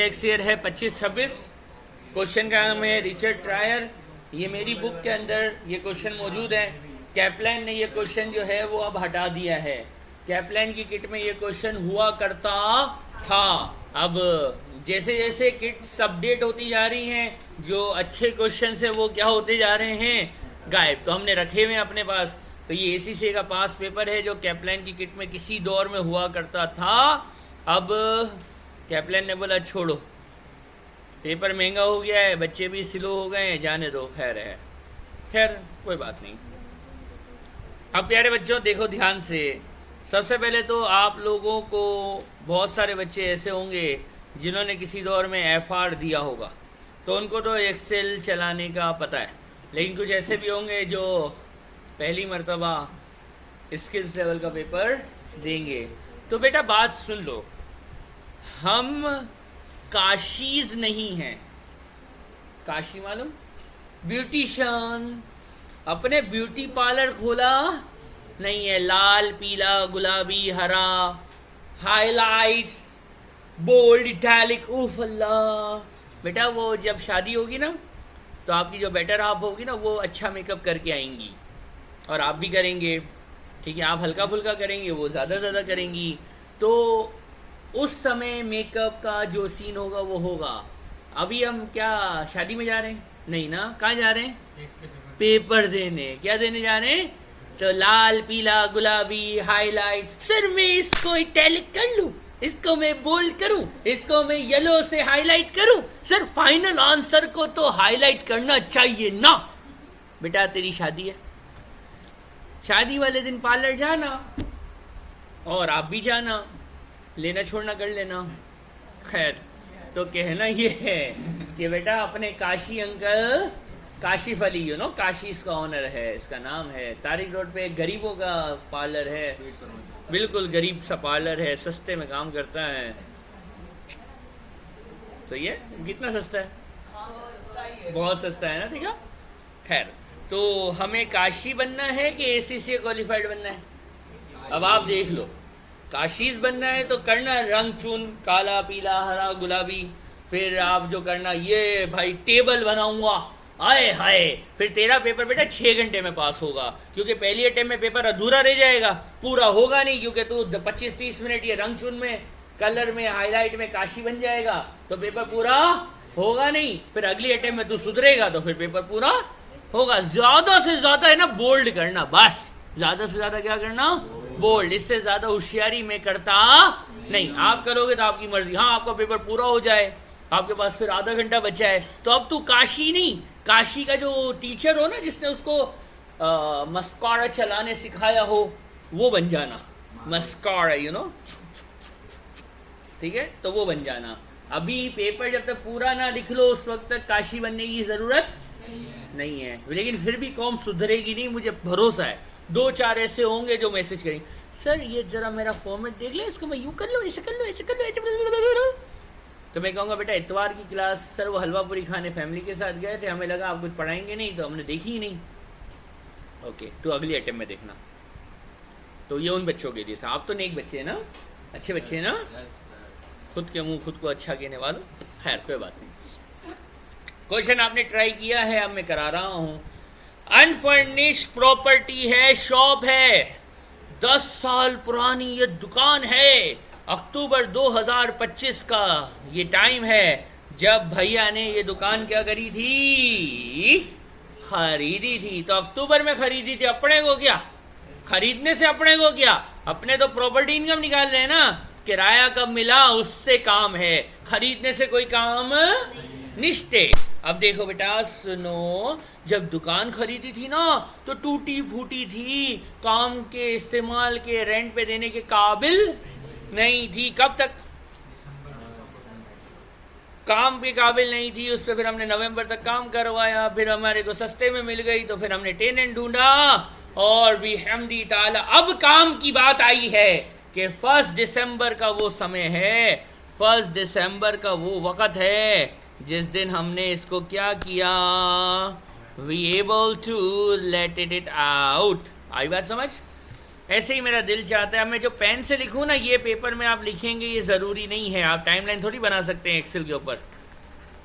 Next year है 25-26। Question का नाम है रिचर्ड ट्रायर। ये मेरी बुक के अंदर ये क्वेश्चन मौजूद है। कैप्लान ने ये क्वेश्चन जो है वो अब हटा दिया है। कैप्लान की किट में ये क्वेश्चन हुआ करता था। अब जैसे जैसे किट्स अपडेट होती जा रही हैं, जो अच्छे क्वेश्चन है वो क्या होते जा रहे हैं, गायब। तो हमने रखे हुए हैं अपने पास। तो ये ACCA का पास पेपर है जो कैप्लान की किट में किसी दौर में हुआ करता था। अब कैप्लान ने बोला छोड़ो, पेपर महंगा हो गया है, बच्चे भी स्लो हो गए हैं, जाने दो, खैर है, खैर कोई बात नहीं। अब प्यारे बच्चों देखो ध्यान से। सबसे पहले तो आप लोगों को बहुत सारे बच्चे ऐसे होंगे जिन्होंने किसी दौर में FR दिया होगा, तो उनको तो एक्सेल चलाने का पता है। लेकिन कुछ ऐसे भी होंगे जो पहली मर्तबा स्किल्स लेवल का पेपर देंगे। तो बेटा बात सुन लो, हम काशीज नहीं हैं। काशी मालूम? ब्यूटिशियन। अपने ब्यूटी पार्लर खोला नहीं है। लाल, पीला, गुलाबी, हरा, हाइलाइट्स, बोल्ड, इटैलिक, उफ अल्लाह। बेटा वो जब शादी होगी ना, तो आपकी जो बेटर हाफ होगी ना, वो अच्छा मेकअप करके आएंगी और आप भी करेंगे, ठीक है। आप हल्का फुल्का करेंगे, वो ज़्यादा करेंगी। तो उस समय मेकअप का जो सीन होगा वो होगा। अभी हम क्या शादी में जा रहे हैं? नहीं ना। कहाँ जा रहे हैं? पेपर देने। क्या देने जा रहे हैं? तो लाल, पीला, गुलाबी, हाईलाइट। सर मैं इसको इटैलिक कर लूँ, इसको मैं बोल्ड करूँ, इसको मैं येलो से हाईलाइट करूँ। सर फाइनल आंसर को तो हाईलाइट करना चाहिए ना। बेटा तेरी शादी है, शादी वाले दिन पार्लर जाना और आप भी जाना, लेना छोड़ना कर लेना। खैर, तो कहना ये है कि बेटा अपने Kashi uncle, Kashif Ali, you know, Kashi इसका ऑनर है, इसका नाम है। तारिक रोड पे एक गरीबों का पार्लर है, बिल्कुल गरीब सा पार्लर है, सस्ते में काम करता है। तो ये कितना सस्ता है? बहुत सस्ता है ना, ठीक है। खैर, तो हमें काशी बनना है कि ACCA क्वालिफाइड बनना है? अब आप देख लो, काशीज बनना है तो करना रंग चुन, काला, पीला, हरा, गुलाबी। फिर आप जो करना, ये भाई टेबल बनाऊंगा, आए हाय, फिर तेरा पेपर बेटा 6 घंटे में पास होगा, क्योंकि पहली अटेम्प्ट में पेपर अधूरा रह जाएगा, पूरा होगा नहीं, क्योंकि तू 25-30 मिनट ये रंग चुन में, कलर में, हाईलाइट में काशी बन जाएगा, तो पेपर पूरा होगा नहीं। फिर अगली अटेम्प्ट में तू सुधरेगा तो फिर पेपर पूरा होगा। ज़्यादा से ज़्यादा है ना बोल्ड करना, बस ज़्यादा से ज़्यादा क्या करना? बोल्ड। इससे ज़्यादा होशियारी में करता नहीं। आप करोगे तो आपकी मर्जी। हाँ, आपका पेपर पूरा हो जाए, आपके पास फिर आधा घंटा बचा है, तो अब तू काशी नहीं, काशी का जो टीचर हो ना, जिसने उसको मस्कारा चलाने सिखाया हो, वो बन जाना। मस्कारा, यू नो, ठीक है, तो वो बन जाना। अभी पेपर जब तक पूरा ना लिख लो, उस वक्त तक काशी बनने की ज़रूरत नहीं है। लेकिन फिर भी कौम सुधरेगी नहीं, मुझे भरोसा है। 2-4 ऐसे होंगे जो मैसेज करेंगे, सर ये ज़रा मेरा फॉर्मेट देख ले, इसको मैं यूँ कर लूँ, ऐसे कर लूँ, ऐसे कर लूँ, ऐसे। तो मैं कहूँगा बेटा इतवार की क्लास सर वो हलवा पूरी खाने फैमिली के साथ गए थे, हमें लगा आप कुछ पढ़ाएंगे नहीं, तो हमने देखी ही नहीं। ओके, तो अगली अटेम्प्ट में देखना। तो ये उन बच्चों के लिए था। आप तो नेक बच्चे हैं ना, अच्छे बच्चे हैं ना, खुद के मुँह खुद को अच्छा कहने वालों। खैर कोई बात नहीं। क्वेश्चन आपने ट्राई किया है, अब मैं करा रहा हूँ। अनफर्निश्ड प्रॉपर्टी है, शॉप है, 10 साल पुरानी ये दुकान है। अक्टूबर 2025 का ये टाइम है जब भैया ने ये दुकान क्या करी थी? खरीदी थी। तो अक्टूबर में खरीदी थी, अपने को क्या? खरीदने से अपने को क्या? अपने तो प्रॉपर्टी इनकम निकाल रहे हैं ना। किराया कब मिला उससे काम है, खरीदने से कोई काम निश्ते। अब देखो बेटा सुनो, जब दुकान खरीदी थी ना तो टूटी फूटी थी, काम के, इस्तेमाल के, रेंट पे देने के काबिल नहीं थी। कब तक? काम के काबिल नहीं थी। उस पर फिर हमने नवंबर तक काम करवाया, फिर हमारे को सस्ते में मिल गई, तो फिर हमने टेनेंट ढूंढा और भी हमदी ताला अब काम की बात आई है कि 1 दिसंबर का वो समय है, 1 दिसंबर का वो वक़्त है जिस दिन हमने इसको क्या किया? We able to let it out. आई बात समझ? ऐसे ही मेरा दिल चाहता है। अब मैं जो पेन से लिखूँ ना, ये पेपर में आप लिखेंगे ये ज़रूरी नहीं है। आप टाइमलाइन थोड़ी बना सकते हैं एक्सेल के ऊपर,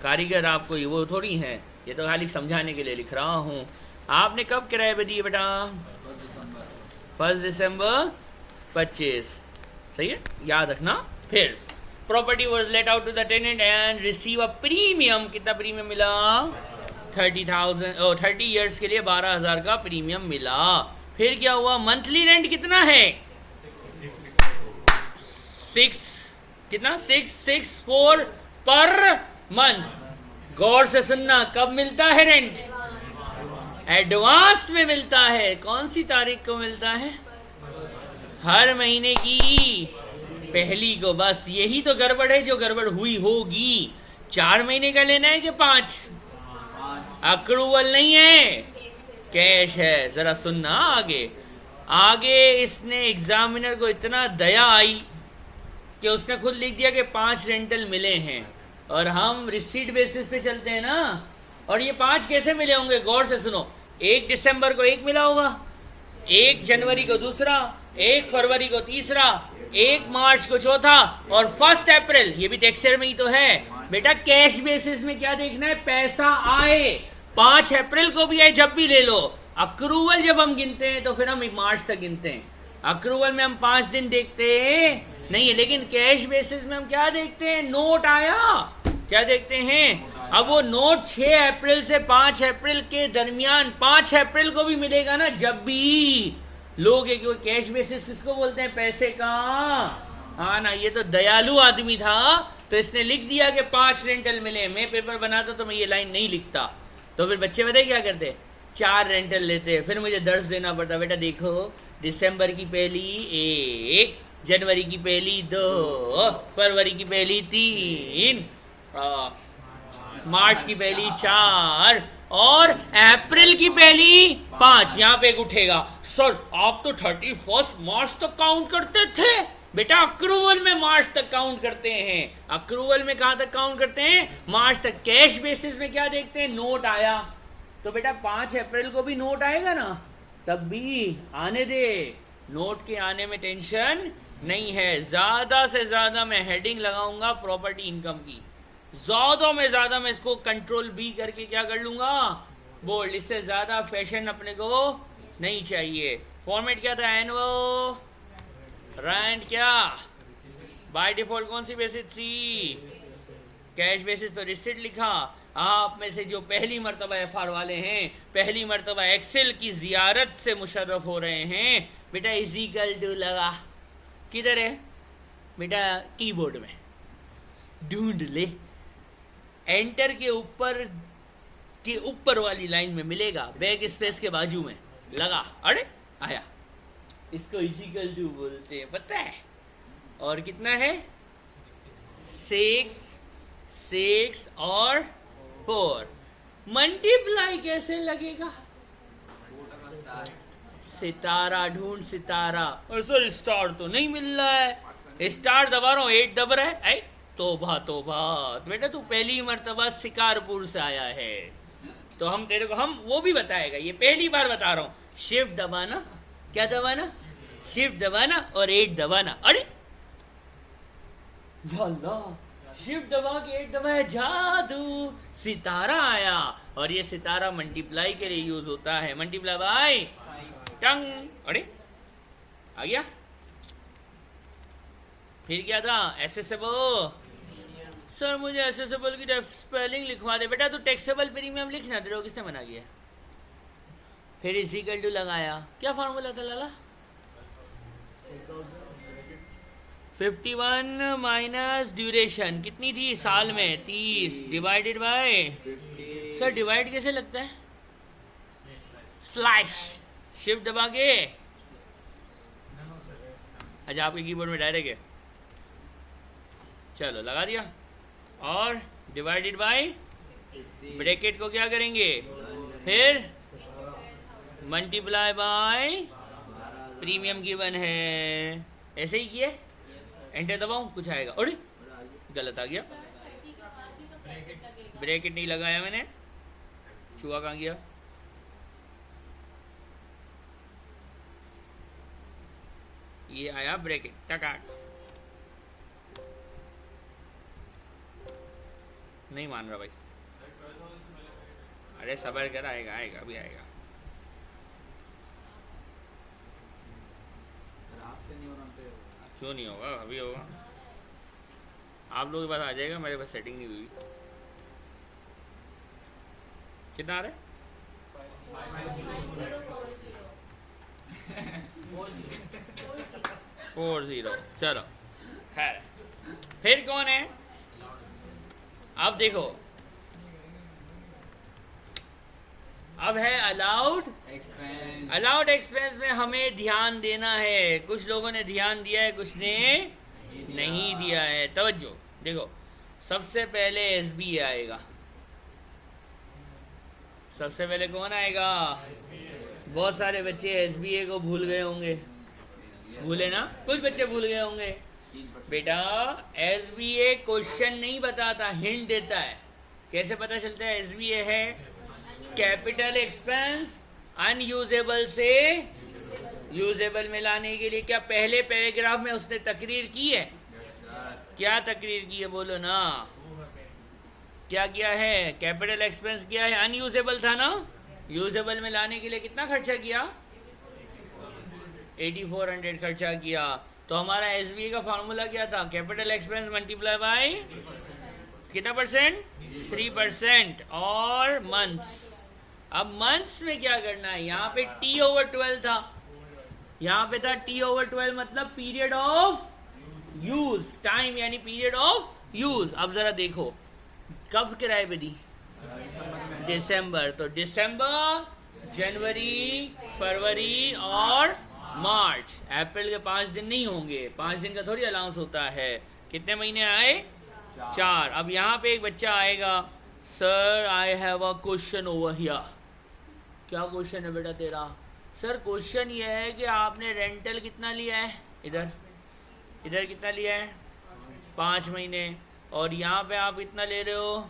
कारीगर आपको ये वो थोड़ी हैं। ये तो खाली समझाने के लिए लिख रहा हूँ। आपने कब किराए पे दिए बेटा? 1 दिसंबर 25, सही है, याद रखना। फिर property was let out to the tenant and receive a premium. कितना प्रीमियम मिला? 30,000 30 ईयर्स के लिए 12,000 का प्रीमियम मिला। फिर क्या हुआ? मंथली रेंट कितना है? 664 पर मंथ। गौर से सुनना, कब मिलता है रेंट? एडवांस में मिलता है। कौन सी तारीख को मिलता है? हर महीने की पहली को। बस यही तो गड़बड़ है जो गड़बड़ हुई होगी। 4 महीने का लेना है कि 5? अक्रूवल नहीं है, कैश है। जरा सुनना आगे। आगे इसने एग्जामिनर को इतना दया आई कि उसने खुद लिख दिया कि 5 रेंटल मिले हैं, और हम रिसीट बेसिस पे चलते हैं ना। और ये 5 कैसे मिले होंगे? गौर से सुनो। 1 दिसंबर को 1 मिला होगा, 1 जनवरी को दूसरा, 1 फरवरी को तीसरा, 1 मार्च को चौथा, और 1 अप्रैल। ये भी टेक्सचर में ही तो है बेटा। कैश बेसिस में क्या देखना है? पैसा आए। 5 अप्रैल को भी आए, जब भी ले लो। अक्रूवल जब हम गिनते हैं तो फिर हम मार्च तक गिनते हैं। अक्रूवल में हम 5 दिन देखते हैं नहीं है, लेकिन कैश बेसिस में हम क्या देखते हैं? नोट आया, क्या देखते हैं? अब वो नोट 6 अप्रैल से 5 अप्रैल के दरमियान, 5 अप्रैल को भी मिलेगा ना, जब भी लोग एक कैश बेसिस किसको बोलते हैं? पैसे का। हाँ ना, ये तो दयालु आदमी था, तो इसने लिख दिया कि 5 रेंटल मिले। मैं पेपर बनाता तो मैं ये लाइन नहीं लिखता। तो फिर बच्चे बताए क्या करते? 4 रेंटल लेते। फिर मुझे दर्ज देना पड़ता, बेटा देखो दिसंबर की पहली 1, जनवरी की पहली 2, फरवरी की पहली 3, मार्च की पहली 4 और अप्रैल की पहली 5। यहाँ पे एक उठेगा, सर आप तो 31 मार्च तक काउंट करते थे। बेटा अक्रूवल में मार्च तक काउंट करते हैं। अक्रूवल में कहाँ तक काउंट करते हैं? मार्च तक। कैश बेसिस में क्या देखते हैं? नोट आया। तो बेटा 5 अप्रैल को भी नोट आएगा ना, तब भी आने दे। नोट के आने में टेंशन नहीं है। ज़्यादा से ज़्यादा मैं हेडिंग लगाऊंगा प्रॉपर्टी इनकम की। ज़्यादा में ज़्यादा मैं इसको कंट्रोल बी करके क्या कर लूँगा? बोल्ड। इससे ज़्यादा फैशन अपने को नहीं चाहिए। फॉर्मेट क्या था? Annual rent. क्या बाय डिफ़ॉल्ट कौन सी बेसिस थी? Cash basis. तो रिसिट लिखा। आप में से जो पहली मर्तबा एफआर वाले हैं, पहली मर्तबा एक्सेल की ज़ियारत से मुशर्रफ हो रहे हैं, बेटा इजिकल टू लगा। किधर है बेटा? कीबोर्ड में ढूंढ ले। एंटर के ऊपर वाली लाइन में मिलेगा, बैक स्पेस के बाजू में लगा। अरे आया। इसको इजिकल टू बोलते हैं, पता है? और कितना है? 6 और 4। मल्टीप्लाई कैसे लगेगा? सितारा ढूंढ, सितारा। और सर स्टार तो नहीं मिल रहा है। स्टार दबा रहा हूँ, 8 दब रहा है। आई तोबा तोबा। तो बेटा तू पहली मर्तबा शिकारपुर से आया है, तो हम तेरे को वो भी बताएगा। ये पहली बार बता रहा हूँ। शिफ्ट दबाना। क्या दबाना? शिफ्ट दबाना और 8 दबाना। अरे शिफ्ट दबा के 8 दबाया, जादू, सितारा आया। और ये सितारा मल्टीप्लाई के लिए यूज होता है। मल्टीप्लाई बाय टंग। अरे आ गया। फिर क्या था? एसेसेबल। सर मुझे एसेसेबल की स्पेलिंग लिखवा दे। बेटा तू टैक्सेबल प्रीमियम लिखना, तेरे को किसने मना किया? फिर इक्वल टू लगाया। क्या फार्मूला था लाला? 51 माइनस ड्यूरेशन कितनी थी साल में? 30 डिवाइडेड बाय। सर डिवाइड कैसे लगता है? स्लैश। शिफ्ट दबा के। अच्छा आपके कीबोर्ड में डायरेक्ट है। चलो लगा दिया। और डिवाइडेड बाय, ब्रैकेट को क्या करेंगे? फिर मल्टीप्लाई बाय प्रीमियम गिवन है। ऐसे ही किए। एंटर दबाऊं, कुछ आएगा। अरे गलत आ गया। ब्रैकेट नहीं लगाया मैंने। छुआ कहाँ गया? ये आया ब्रैकेट टका। नहीं मान रहा भाई, अरे सबर कर, आएगा आएगा अभी आएगा। क्यों नहीं होगा, अभी होगा। आप लोगों के पास आ जाएगा, मेरे पास सेटिंग नहीं हुई। कितना आ रहा है? 40। चलो खैर, फिर कौन है? अब देखो, अब है अलाउड एक्सपेंस। अलाउड एक्सपेंस में हमें ध्यान देना है। कुछ लोगों ने ध्यान दिया है, कुछ ने नहीं दिया है। तवज्जो देखो, सबसे पहले एसबीए आएगा। सबसे पहले कौन आएगा? बहुत सारे बच्चे एसबीए को भूल गए होंगे, भूले ना? कुछ बच्चे भूल गए होंगे। बेटा एसबीए क्वेश्चन नहीं बताता, हिंट देता है। कैसे पता चलता है एसबीए है? कैपिटल एक्सपेंस अनयूजेबल से यूजेबल में लाने के लिए क्या पहले पैराग्राफ में उसने तकरीर की है? क्या तकरीर की है बोलो ना? क्या किया है? कैपिटल एक्सपेंस किया है, अनयूजेबल था ना? यूजेबल में लाने के लिए कितना खर्चा किया? 8400 खर्चा किया। तो हमारा एसबीए का फार्मूला क्या था? कैपिटल एक्सपेंस मल्टीप्लाई बाय कितना परसेंट? 3%। और मंथ्स, अब मंथ्स में क्या करना है? यहाँ पे T/12 था, यहाँ पे था T/12 मतलब पीरियड ऑफ यूज, टाइम यानी पीरियड ऑफ यूज। अब जरा देखो कब किराए पे दी? दिसंबर। तो दिसंबर, जनवरी, फरवरी और मार्च। अप्रैल के 5 दिन नहीं होंगे, 5 दिन का थोड़ी अलाउंस होता है। कितने महीने आए? 4। अब यहाँ पे एक बच्चा आएगा, sir I have a question over here. क्या क्वेश्चन है बेटा तेरा? सर क्वेश्चन ये है कि आपने रेंटल कितना लिया है? इधर इधर कितना लिया है? 5 महीने। और यहाँ पे आप कितना ले रहे हो?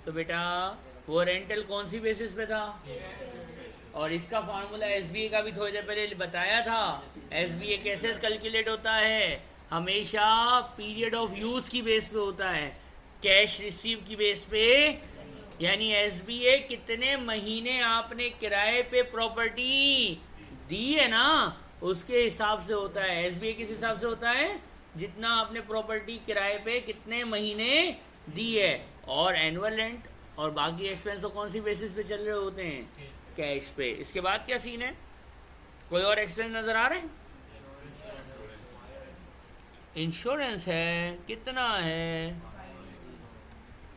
तो बेटा वो रेंटल कौन सी बेसिस पे था? और इसका फार्मूला एसबीए का भी थोड़ी देर पहले बताया था। एसबीए कैसे कैलकुलेट होता है? हमेशा पीरियड ऑफ यूज की बेस पे होता है, कैश रिसीव की बेस पे। यानी एसबीए कितने महीने आपने किराए पे प्रॉपर्टी दी है ना, उसके हिसाब से होता है। एसबीए किस हिसाब से होता है? जितना आपने प्रॉपर्टी किराए पे कितने महीने दी है। और एनुअल रेंट और बाकी एक्सपेंस तो कौन सी बेसिस पे चल रहे होते हैं? कैश पे। इसके बाद क्या सीन है? कोई और एक्सपेंस नजर आ रहा है? इंश्योरेंस है। कितना है?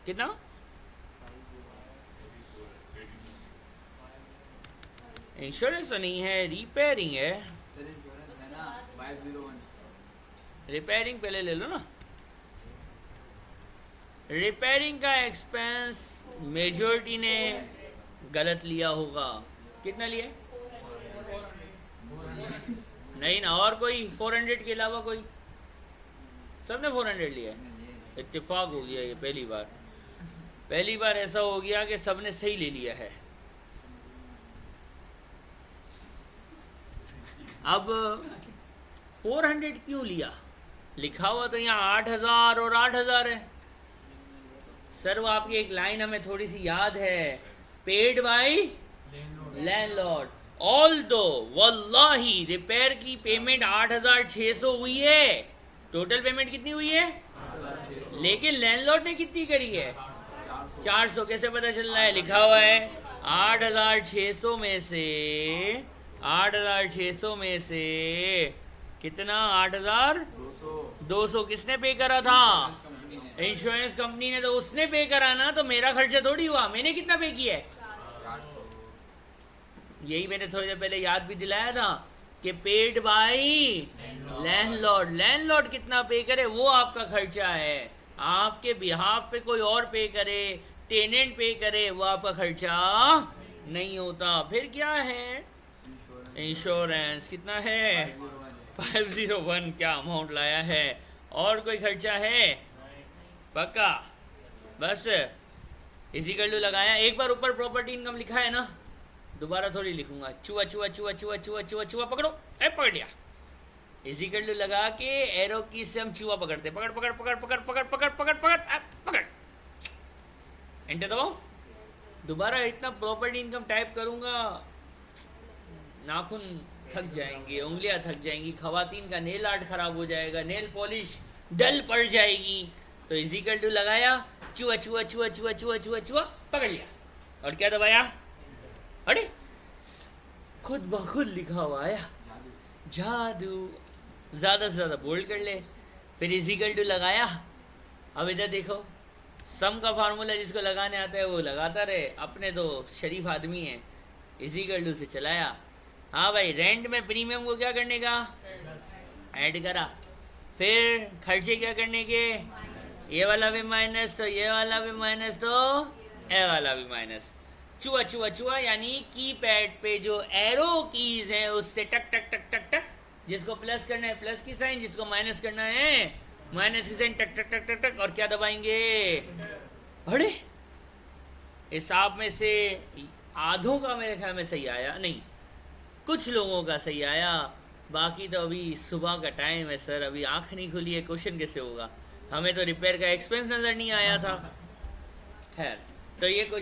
कितना? इंश्योरेंस तो नहीं है, रिपेयरिंग है। रिपेयरिंग पहले ले लो ना। रिपेयरिंग का एक्सपेंस मेजॉरिटी ने गलत लिया होगा। कितना लिया? नहीं ना, और कोई 400 के अलावा कोई? सबने 400 लिया है। इत्तेफाक हो गया ये, पहली बार ऐसा हो गया कि सबने सही ले लिया है। अब 400 क्यों लिया? लिखा हुआ तो यहाँ 8000 और 8000 है। सर वो आपकी एक लाइन हमें थोड़ी सी याद है, पेड बाय लैंडलॉर्ड। ऑल्दो वल्लाही रिपेयर की पेमेंट 8600 हुई है। टोटल पेमेंट कितनी हुई है? लेकिन लैंडलॉर्ड ने कितनी करी है? 400। कैसे पता चल रहा है? लिखा हुआ है 8600 में से 8600 में से कितना? 8200 किसने पे करा था? इंश्योरेंस कंपनी ने। तो उसने पे करा ना, तो मेरा खर्चा थोड़ी हुआ। मैंने कितना पे किया है? यही मैंने थोड़ी देर पहले याद भी दिलाया था कि पेड बाय लैंडलॉर्ड। लैंडलॉर्ड कितना पे करे वो आपका खर्चा है। आपके बिहाफ पे कोई और पे करे, टेनेंट पे करे, वो आपका खर्चा नहीं होता। फिर क्या है? इंश्योरेंस। कितना है? 501। क्या अमाउंट लाया है? और कोई खर्चा है? पक्का? बस इसी कर लो लगाया। एक बार ऊपर प्रॉपर्टी इनकम लिखा है ना, दोबारा थोड़ी लिखूंगा। चुआ चुआ चुआ चुआ चुआ चुआ चुआ, पकड़ो। पकड़ लिया। इज इक्वल टू लगा के एरो की से हम चूहा पकड़ते, पकड़ पकड़ पकड़ पकड़ पकड़ पकड़ पकड़ पकड़ पकड़, एंटर दबाओ। दोबारा इतना प्रॉपर्टी इनकम टाइप करूंगा नाखून थक जाएंगे, उंगलियां थक जाएंगी, खवातीन का नेल आर्ट खराब हो जाएगा, नेल पॉलिश डल पड़ जाएगी। तो इज इक्वल टू लगाया, चूहा चूहा चूहा चूहा चूहा चूहा चूहा पकड़ लिया, और क्या दबाया, अरे खुद ब खुद लिखा हुआ आया, जादू। ज़्यादा से ज़्यादा बोल्ड कर ले, फिर इज इक्वल टू लगाया। अब इधर देखो, सम का फार्मूला जिसको लगाने आता है वो लगाता रहे, अपने तो शरीफ आदमी है। इज इक्वल टू से चलाया, हाँ भाई रेंट में प्रीमियम को क्या करने का, ऐड करा, फिर खर्चे क्या करने के, ये वाला भी माइनस तो ये वाला भी माइनस तो ये वाला भी माइनस, चुआ चुआ चुआ, यानी कीपैड पे जो एरो कीज हैं उससे टक टक टक टक टक, जिसको प्लस करना है प्लस की साइन, जिसको माइनस करना है माइनस की साइन, टक टक टक टक टक, और क्या दबाएंगे, अरे इस आप में से आधों का मेरे ख्याल में सही आया, नहीं कुछ लोगों का सही आया, बाकी तो अभी सुबह का टाइम है सर, अभी आँख नहीं खुली है, क्वेश्चन कैसे होगा, हमें तो रिपेयर का एक्सपेंस नज़र नहीं आया था। खैर, तो ये क्वेश्चन